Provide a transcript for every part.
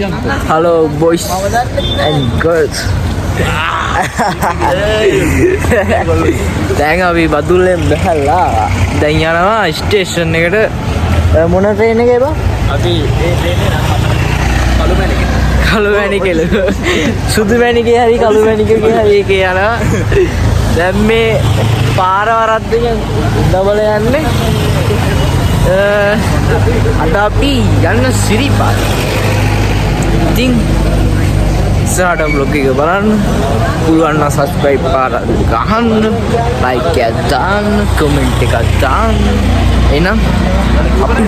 Hello boys and girls. දැන් අපි බදුල්ලෙන් බහැලා දැන් යනවා ස්ටේෂන් එකට. මොන ට්‍රේන් එකේ බා? අපි ඒ ට්‍රේන් එක කළුමැණිකේ සුදු මැණිකේ හරි කළුමැණිකේ හරි එකේ යනවා. දැන් මේ පාර වරද්දගෙන දවල යන්නේ. අද අපි යන්න සිරිපාර. ඉතින් ඉස්සරහට බ්ලොග් එක බලන්න පුළුවන් නම් සබ්ස්ක්‍රයිබ් ගහන්න, ලයික් එකක් දාන්න, කමෙන්ට් එකක් දාන්න. එහෙනම් අපි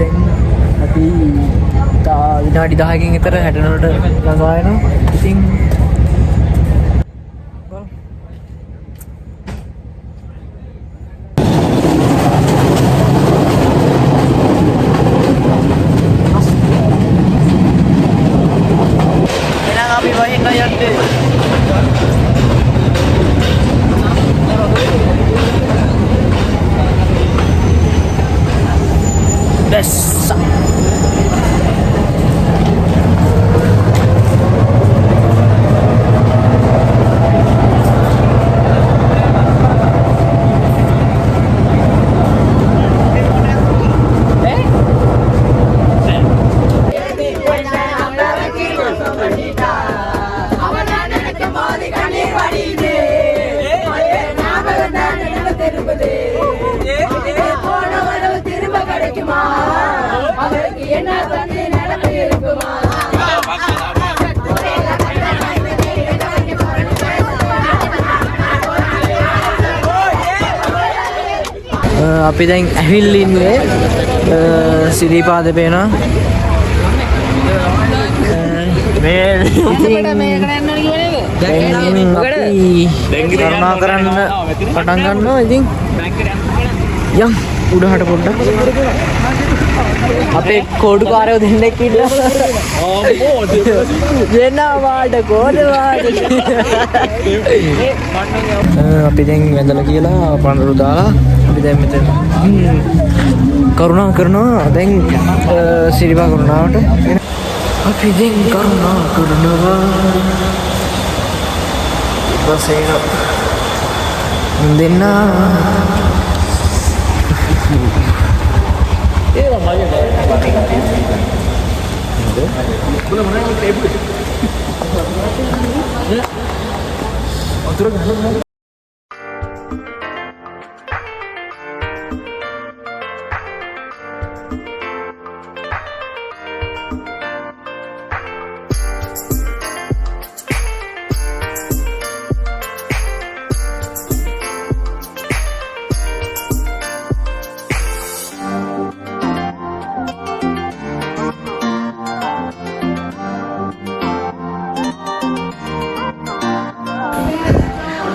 යමු. අපි විනාඩි 10කින් විතර හැටනොට ළඟා වෙනවා. ඉතින් අපි දැන් ඇවිල්ලා ඉන්නේ සිරිපාද පේනවා මේ කරුණා කරන්න පටන් ගන්නවා ඉතින් යම් උඩහට පොඩ්ඩක් අපේ කෝඩුකාරයෝ දෙන්නෙක් ඉන්නවා දෙන්නා වාඩ කෝඩ වාඩ අපි දැන් වැඳලා කියලා පඳුරු දාලා අපි දැන් මෙතන කරුණා කරනවා දැන් සිරිපා කරුණාවට අපි දැන් කරුණා කරනවා බසේන දෙන්න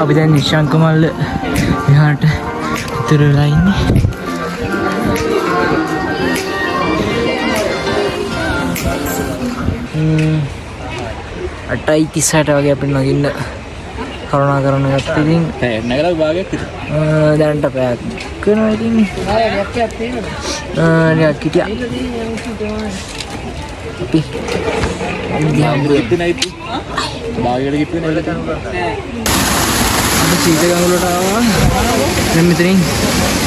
අපි දැන් නිශාංක මල්ල එහාට ඉතුරු වෙලා ඉන්නේ. අටයි 36ට වගේ අපිට නගින්න කරුණා කරන ගත්ත ඉතින් නැගලා භාගයක් විතර. දැනට පැයක් කරනවා ඉතින්. ටිකක් හිටියා. අපි කිප්පේ නැති. භාගයට කිප්පේ නැති. සීත ගඟලට ආවා. දැන් මෙතනින්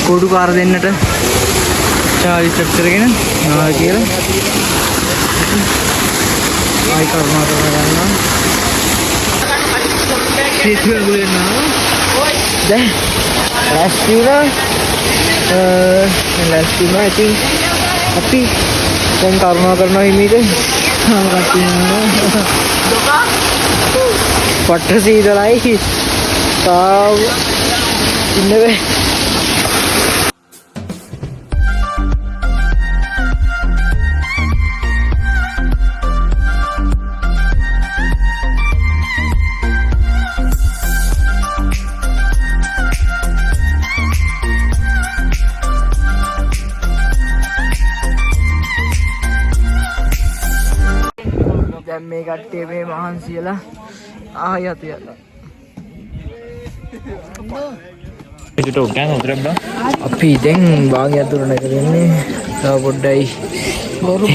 කෝඩු කාර දෙන්නට චාලි සෙට් කරගෙන ආවා කියලා. ආයි කරුණා කරනවා. සීත ගඟලේ නා. දැන් ලැස්තිලා ඉතින් අපි දැන් කරුණා කරනවා හිමීට. පට්ට සීතලයි. Tao ඉන්නේ වේ. දැන් මේ කට්ටිය මේ මහන්සියලා ආයෙත් යනවා. Itu kan udah bang. අපි දැන් භාගයක් දුර නැගිටින්නේ. තව පොඩ්ඩයි. Baru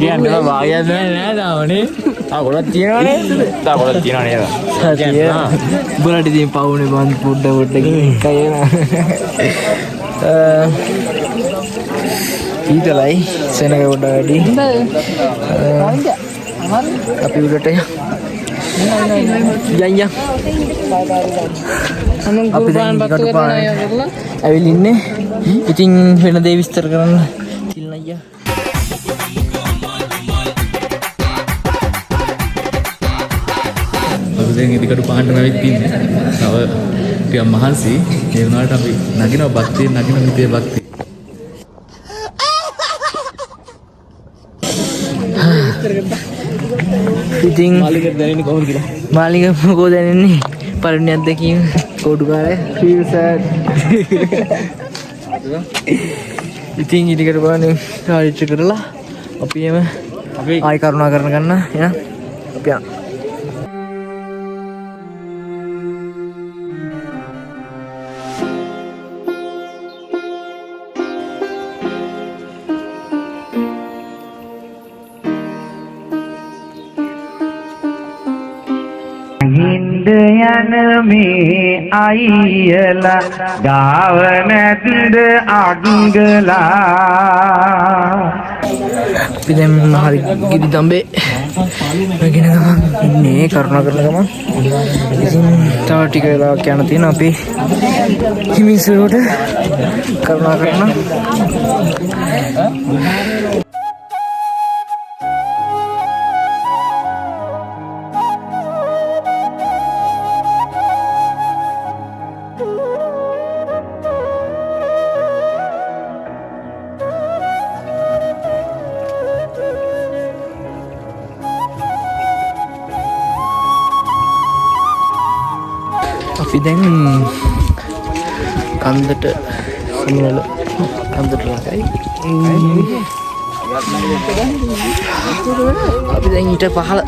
කියන්නේ භාගයක් නෑ තාමනේ. තා ගොඩක් තියෙනවනේ. තා ගොඩක් තියෙනවනේ. සතිය. උඹලට ඉතින් පවුනේ බන් පොඩ්ඩ කයන. ඊටලයි සෙනග පොඩ්ඩ වැඩි. අපි උඩට යන්න. අපි දැන් කටුපාන ඇවිල්ලා ඉන්නේ. ඉතින් වෙන දේ විස්තර කරන්න තිල්න අයියා. අපි දැන් ඉදිකට පාන්න වෙවිත් ඉන්නේ. තව ටිකක් මහන්සි. ඒ වුණාට අපි නගිනවා භක්තිය නගින මිතේ භක්තිය. ඉතින් මාලික දැනෙන්නේ කොහොමද කියලා? මාලික මොකෝ දැනෙන්නේ? පළවෙනි අත්දැකීම කෝඩුකාරය feel sad. ඉතින් ඉදිකට බලන්න කාර්යච කරලා අපි එම ආයි කරුණා කරන ගන්න එහෙනම් අපි යනවා. යන මේ අයියලා ගාව නැද්ද අඩංගලා. අපි දැන් හරි ගිරි දඹේ නැගින ගමන් ඉන්නේ කරුණාකරන ගමන්. ඉතින් තව ටික වෙලාවක් යන තියෙනවා අපි හිමින්සිරුවට කරුණාකරන. අපි දැන් කන්දට සමුවල කන්දට ළඟයි. අපි දැන් ඊට පහළ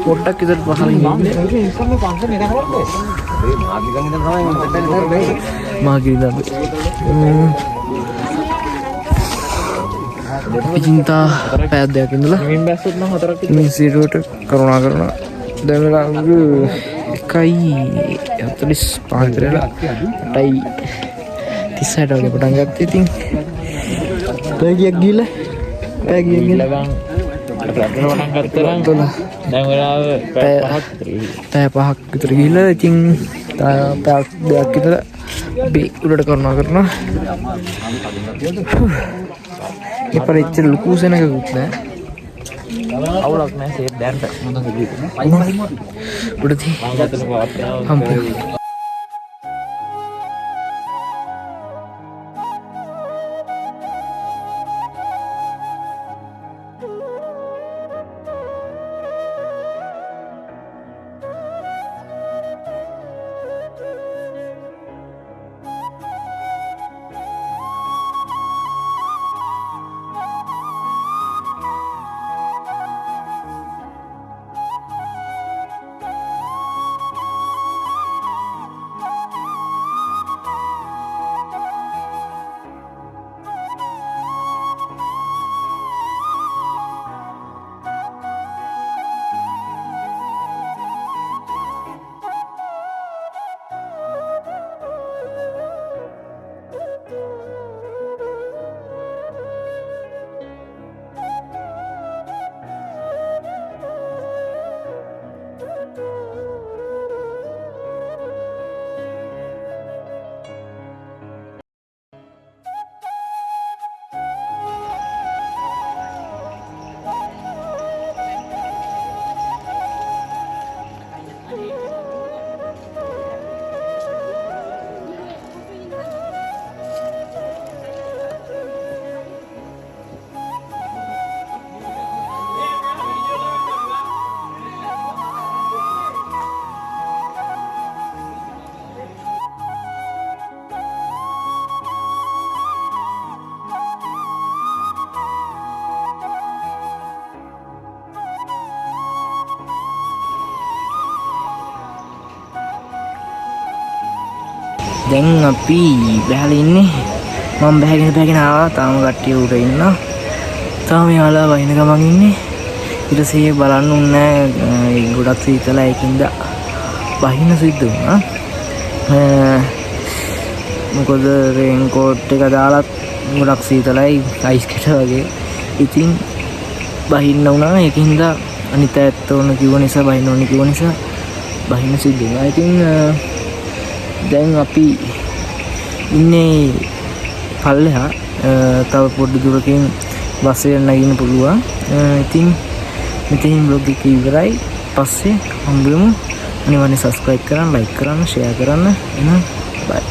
පොඩ්ඩක් විතර පහළ ඉන්නේ. මාගිරිදඹ. අපි චින්තා පැයක් දෙකක් ඉඳලා මින් සිරුවට කරුණාකරන දැන් වෙලාව 1:45 විතර වෙලා 8:36 වගේ පටන් ගත්තා. ඉතින් පැයක් ගිහලා පැය පහක් විතර ගිහලා ඉතින් පැයක් දෙකක් විතර අපි උඩට කරුණාකරන. ඉතින් ඉච්චර ලොකු සෙනඟකුත් නෑ. අවුලක් නෑ සේෆ් දැන්ට මොනවද කිව්වේ උඩදී හම්බුනේ. දැන් අපි බැහැලා ඉන්නේ. මම බැහැගෙන ආවා. තාම කට්ටිය උඩ ඉන්නවා. තාම යාලා වහින ගමන් ඉන්නේ. ඊට පස්සේ බලන්න උන්නේ නැහැ. ගොඩක් සීතලයි ඒකින්ද වහින සිද්ධ වුණා. මොකද රේන් කෝට් එක දාලා ගොඩක් සීතලයි අයිස් කැට වගේ. ඉතින් වහින්න වුණා. ඒකින්ද අනිත් ඇත්ත ඕන කිව්ව නිසා වහින්න ඕන කිව්ව නිසා වහින සිද්ධ වුණා. ඉතින් දැන් අපි ඉන්නේ පල්ලෙහා. තව පොඩි දුරකින් බස් එක නැගින්න පුළුවන්. ඉතින් මෙතනින් බ්ලොග් එක ඉවරයි. පස්සේ හම්බෙමු. අනිවාර්යෙන් subscribe කරන්න, like කරන්න, share කරන්න. එහෙනම් bye.